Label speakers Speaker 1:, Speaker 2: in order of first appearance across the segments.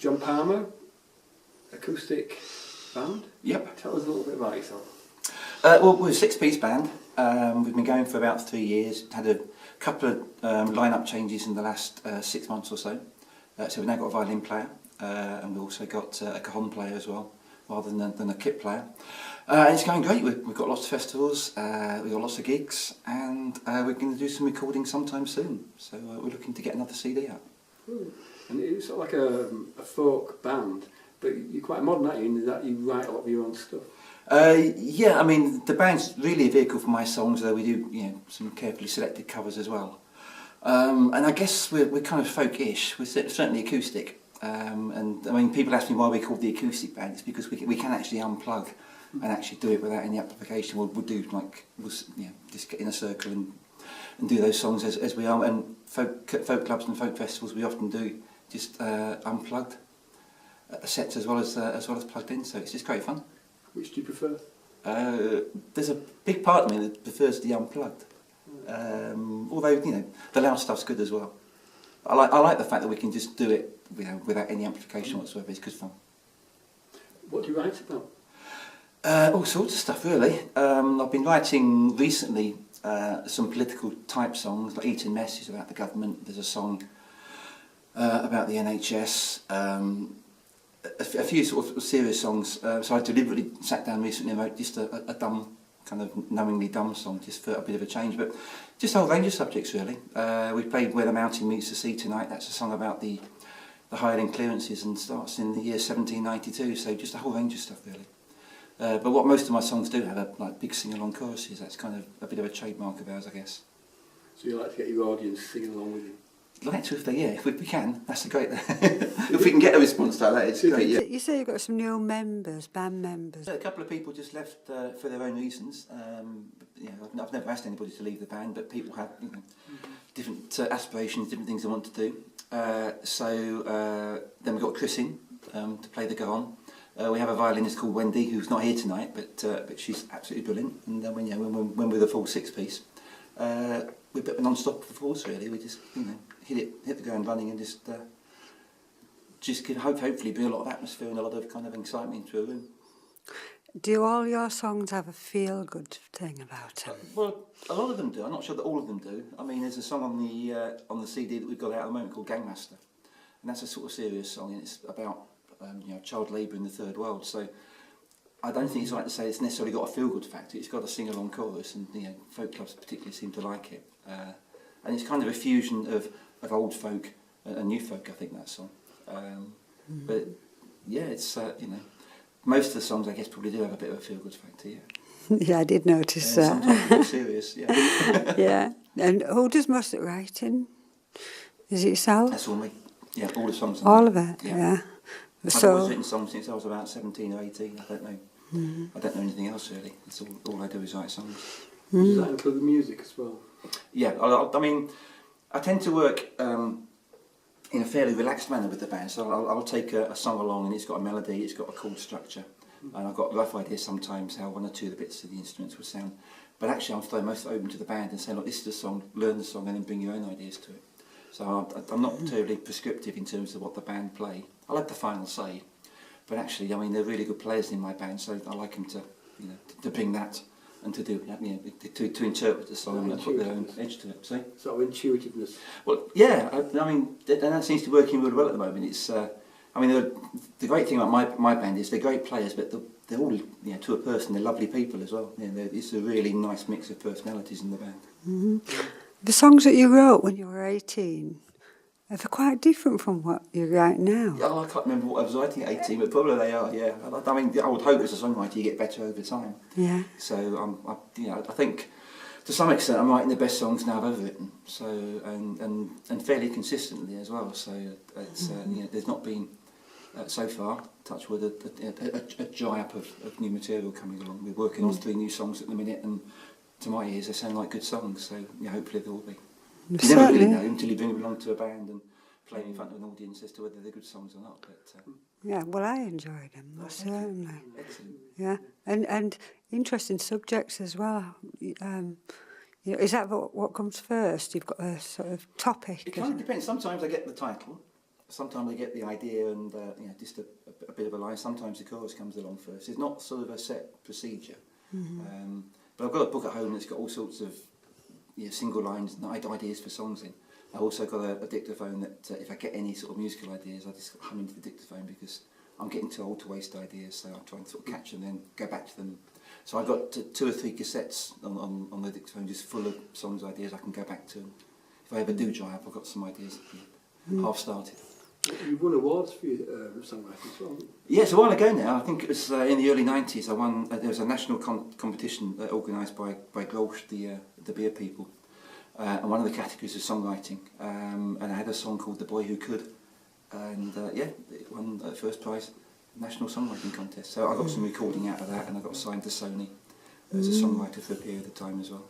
Speaker 1: John Palmer, acoustic band.
Speaker 2: Yep.
Speaker 1: Tell us a little bit about yourself.
Speaker 2: Well, we're a six-piece band. We've been going for about 3 years. Had a couple of line-up changes in the last 6 months or so. So we've now got a violin player, and we've also got a cajon player as well, rather than a kit player. It's going great. We've got lots of festivals, we've got lots of gigs, and we're going to do some recording sometime soon. So we're looking to get another CD out.
Speaker 1: And it's sort of like a folk band, but you're quite modern, aren't you, in that you write a lot of your own stuff.
Speaker 2: Yeah, I mean, the band's really a vehicle for my songs, though we do, some carefully selected covers as well. And I guess we're kind of folk-ish. We're certainly acoustic. And I mean, people ask me why we're called the acoustic band. It's because we can actually unplug and actually do it without any amplification. We'll do just get in a circle and do those songs as we are. And folk clubs and folk festivals, we often do just unplugged sets as well as plugged in. So it's just great fun.
Speaker 1: Which do you prefer?
Speaker 2: There's a big part of me that prefers the unplugged. Although the loud stuff's good as well. I like the fact that we can just do it without any amplification whatsoever. It's good fun.
Speaker 1: What do you write about?
Speaker 2: All sorts of stuff really. I've been writing recently some political type songs, like Eating Mess is about the government. There's a song about the NHS. A few sort of serious songs. So I deliberately sat down recently and wrote just a dumb, kind of knowingly dumb song, just for a bit of a change. But just a whole range of subjects really. We played Where the Mountain Meets the Sea tonight. That's a song about the Highland clearances and starts in the year 1792. So just a whole range of stuff really. But what most of my songs do have are like big sing-along choruses. That's kind of a bit of a trademark of ours, I guess.
Speaker 1: So you like to get your audience singing along with you?
Speaker 2: Like to if we can. That's a great. If we can get a response like that, it's great. Yeah.
Speaker 3: You say you've got some new band members.
Speaker 2: A couple of people just left for their own reasons. I've never asked anybody to leave the band, but people have different aspirations, different things they want to do. Then we've got Chris in to play the cajon. We have a violinist called Wendy, who's not here tonight, but she's absolutely brilliant. And then when we're the full six-piece, we're a bit of a non-stop force really. We just hit the ground running and just can hopefully bring a lot of atmosphere and a lot of kind of excitement into a room.
Speaker 3: Do all your songs have a feel-good thing about them?
Speaker 2: Well, a lot of them do. I'm not sure that all of them do. I mean, there's a song on the CD that we've got out at the moment called Gangmaster, and that's a sort of serious song, and it's about child labour in the third world. So I don't think it's right to say it's necessarily got a feel-good factor. It's got a sing-along chorus, and folk clubs particularly seem to like it. And it's kind of a fusion of old folk and new folk, I think, that song. But yeah, it's most of the songs, I guess, probably do have a bit of a feel-good factor. Yeah.
Speaker 3: Yeah, I did notice that.
Speaker 2: Sometimes more serious. Yeah.
Speaker 3: Yeah. And who does most of the writing? Is it yourself?
Speaker 2: That's all me. Yeah, all the songs.
Speaker 3: All of it. Yeah.
Speaker 2: I've always written songs since I was about 17 or 18. I don't know. I don't know anything else really. It's all I do is write songs.
Speaker 1: Does that include the music as well?
Speaker 2: Yeah, I mean, I tend to work in a fairly relaxed manner with the band. So I'll take a song along and it's got a melody, it's got a chord structure, and I've got a rough idea sometimes how one or two of the bits of the instruments will sound. But actually, I'm throwing most open to the band and saying, look, this is the song, learn the song, and then bring your own ideas to it. So I'm not terribly prescriptive in terms of what the band play. I like the final say, but actually, I mean, they're really good players in my band, so I like them to bring that and to do to interpret the song and put their own edge to it. See?
Speaker 1: Sort of intuitiveness.
Speaker 2: Well, yeah, I mean, and that seems to be working really well at the moment. It's, I mean, the great thing about my band is they're great players, but they're all, to a person, they're lovely people as well. It's a really nice mix of personalities in the band.
Speaker 3: Mm-hmm. The songs that you wrote when you were 18, are they quite different from what you write now?
Speaker 2: Yeah, I can't remember what I was writing at 18, but probably they are, yeah. I mean, I would hope as a songwriter you get better over time. Yeah. So, I think to some extent I'm writing the best songs now I've ever written, so, and fairly consistently as well. So, it's, there's not been, so far, touch wood, a dry up of new material coming along. We're working on 3 new songs at the minute, and to my ears they sound like good songs, so hopefully they will be. You never really know until you bring them along to a band and play in front of an audience as to whether they're good songs or not. But
Speaker 3: yeah, well, I enjoyed them, certainly.
Speaker 2: Excellent.
Speaker 3: Yeah, and interesting subjects as well. Is that what comes first? You've got a sort of topic.
Speaker 2: It kind of depends. Sometimes I get the title. sometimes I get the idea and just a bit of a line. Sometimes the chorus comes along first. It's not sort of a set procedure. But I've got a book at home that's got all sorts of single lines and ideas for songs in. I've also got a dictaphone that if I get any sort of musical ideas, I just hum into the dictaphone because I'm getting too old to waste ideas, so I try and sort of catch them and then go back to them. So I've got 2 or 3 cassettes on the dictaphone just full of songs, ideas I can go back to. If I ever do dry up, I've got some ideas half started.
Speaker 1: You've won awards for your songwriting as well.
Speaker 2: Yes, a while ago now. I think it was in the early 90s. I won. There was a national competition organised by Grolsch, the beer people, and one of the categories was songwriting. And I had a song called "The Boy Who Could," and it won the first prize, national songwriting contest. So I got some recording out of that, and I got signed to Sony as a songwriter for a period of time as well.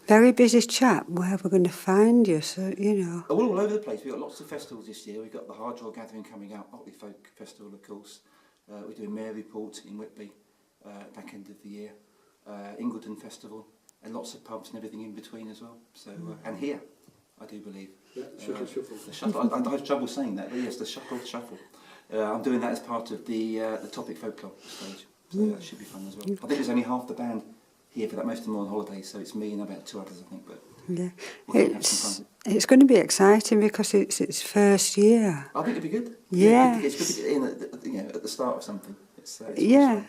Speaker 3: Very busy chap. Where we're going to find you, so
Speaker 2: All over the place. We've got lots of festivals this year. We've got the Hard Rock Gathering coming up, Otley Folk Festival, of course. We're doing Maryport in Whitby, back end of the year. Ingleton Festival, and lots of pubs and everything in between as well. So and here, I do believe.
Speaker 1: Yeah, Shuffle.
Speaker 2: The shuffle. I have trouble saying that, but yes, the shuffle. I'm doing that as part of the Topic Folk Club stage, so that should be fun as well. I think there's only half the band here for that. Most of them are on holiday, so it's me and about 2 others, I think. But we'll have some fun.
Speaker 3: It's going to be exciting because it's its first year.
Speaker 2: I think it'd be good.
Speaker 3: Yeah,
Speaker 2: it's good to get in at the start of something. It's
Speaker 3: yeah.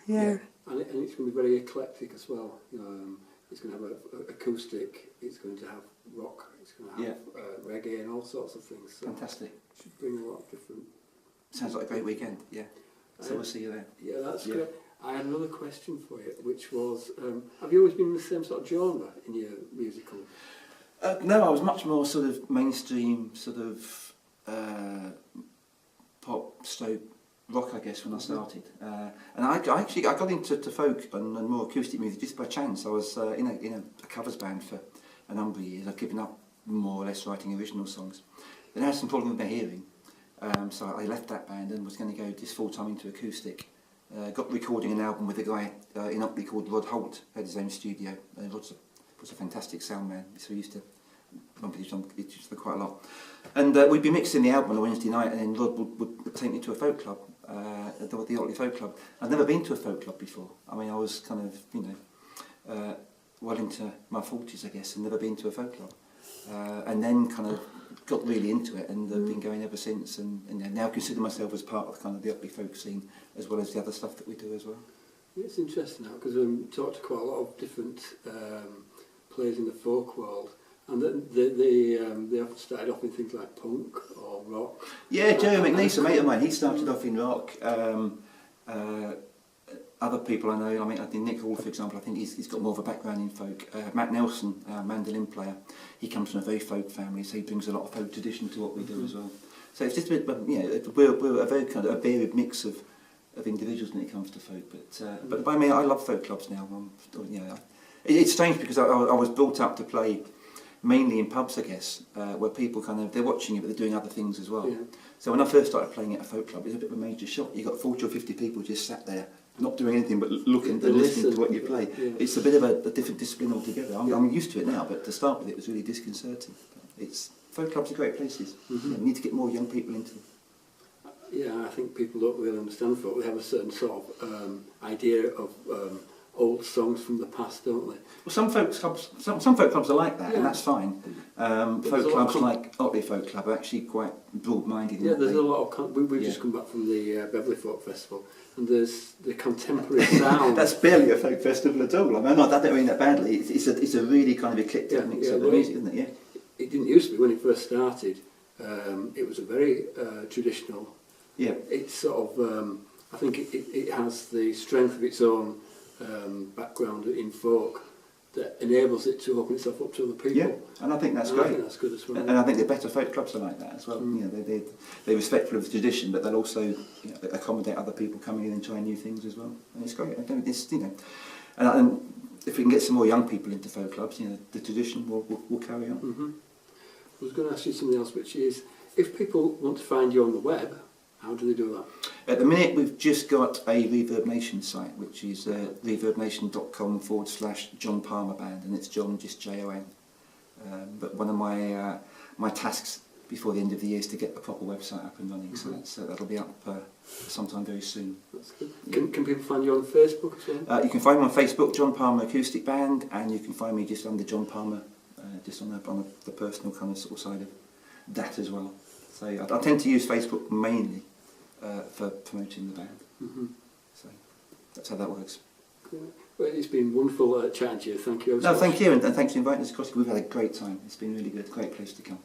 Speaker 1: And it's going to be very eclectic as well. It's going to have a acoustic. It's going to have rock. It's going to have reggae and all sorts of things. So
Speaker 2: fantastic.
Speaker 1: It should bring a lot of different.
Speaker 2: Sounds like a great weekend. Yeah. So we'll see you there.
Speaker 1: Yeah, that's great. I had another question for you, which was, have you always been in the same sort of genre in your musical?
Speaker 2: No, I was much more sort of mainstream, sort of pop, rock, I guess, when I started. And I got into folk and more acoustic music just by chance. I was in a covers band for a number of years. I've given up more or less writing original songs. Then I had some problem with my hearing, so I left that band and was going to go just full time into acoustic. Got recording an album with a guy in Otley called Rod Holt, had his own studio. Rod's a fantastic sound man, so he used to bump each other quite a lot. And we'd be mixing the album on a Wednesday night, and then Rod would take me to a folk club, the Otley Folk Club. I'd never been to a folk club before. I mean, I was kind of, well into my 40s, I guess, and never been to a folk club. And then kind of got really into it, and I've been going ever since, and now consider myself as part of kind of the Otley folk scene, as well as the other stuff that we do as well.
Speaker 1: It's interesting now, because I've talked to quite a lot of different players in the folk world, and they often started off in things like punk or rock.
Speaker 2: Yeah, Joe McNeese, a mate of mine, he started off in rock. Other people I know, I think Nick Hall, for example, I think he's got more of a background in folk. Matt Nelson, mandolin player, he comes from a very folk family, so he brings a lot of folk tradition to what we do as well. So it's just a bit, we're a very kind of a varied mix of individuals when it comes to folk. But I mean, I love folk clubs now. It's strange because I was brought up to play mainly in pubs, I guess, where people they're watching you, but they're doing other things as well. Yeah. So when I first started playing at a folk club, it was a bit of a major shock. You got 40 or 50 people just sat there, not doing anything but looking and listening to what you play. Yeah. It's a bit of a different discipline altogether. I'm used to it now, but to start with, it was really disconcerting. Folk clubs are great places. Mm-hmm. We need to get more young people into them.
Speaker 1: Yeah, I think people don't really understand folk. They have a certain sort of idea of old songs from the past, don't they?
Speaker 2: Well, some folk clubs are like that, and that's fine. Folk clubs like Otley Folk Club are actually quite broad-minded.
Speaker 1: Yeah, there's a lot of... We've just come back from the Beverley Folk Festival, and there's the contemporary sound.
Speaker 2: That's barely a folk festival at all. I mean, I don't mean that badly. It's a really kind of eclectic mix of music, isn't it? Yeah.
Speaker 1: It didn't used to be when it first started. It was a very traditional... Yeah. It's sort of... I think it has the strength of its own background in folk that enables it to open itself up to other people.
Speaker 2: Yeah, and I think that's great.
Speaker 1: I think that's good as well.
Speaker 2: And I think the better folk clubs are like that as well. Mm. They're respectful of the tradition, but they'll also accommodate other people coming in and trying new things as well. And it's great. And if we can get some more young people into folk clubs, the tradition will carry on.
Speaker 1: Mm-hmm. I was going to ask you something else, which is, if people want to find you on the web, how do they do that?
Speaker 2: At the minute, we've just got a Reverb Nation site, which is reverbnation.com/John Palmer Band, and it's John, just Jon. But one of my tasks before the end of the year is to get the proper website up and running. So that'll be up sometime very soon.
Speaker 1: That's good. Yeah. Can people find you on Facebook as well?
Speaker 2: You can find me on Facebook, John Palmer Acoustic Band, and you can find me just under John Palmer, just on the personal kind of sort of side of that as well. So I tend to use Facebook mainly for promoting the band. So that's how that works.
Speaker 1: Cool. Well, it's been wonderful chatting to you. Thank you.
Speaker 2: No, thank you, and thanks for inviting us across. We've had a great time. It's been really good. Great place to come.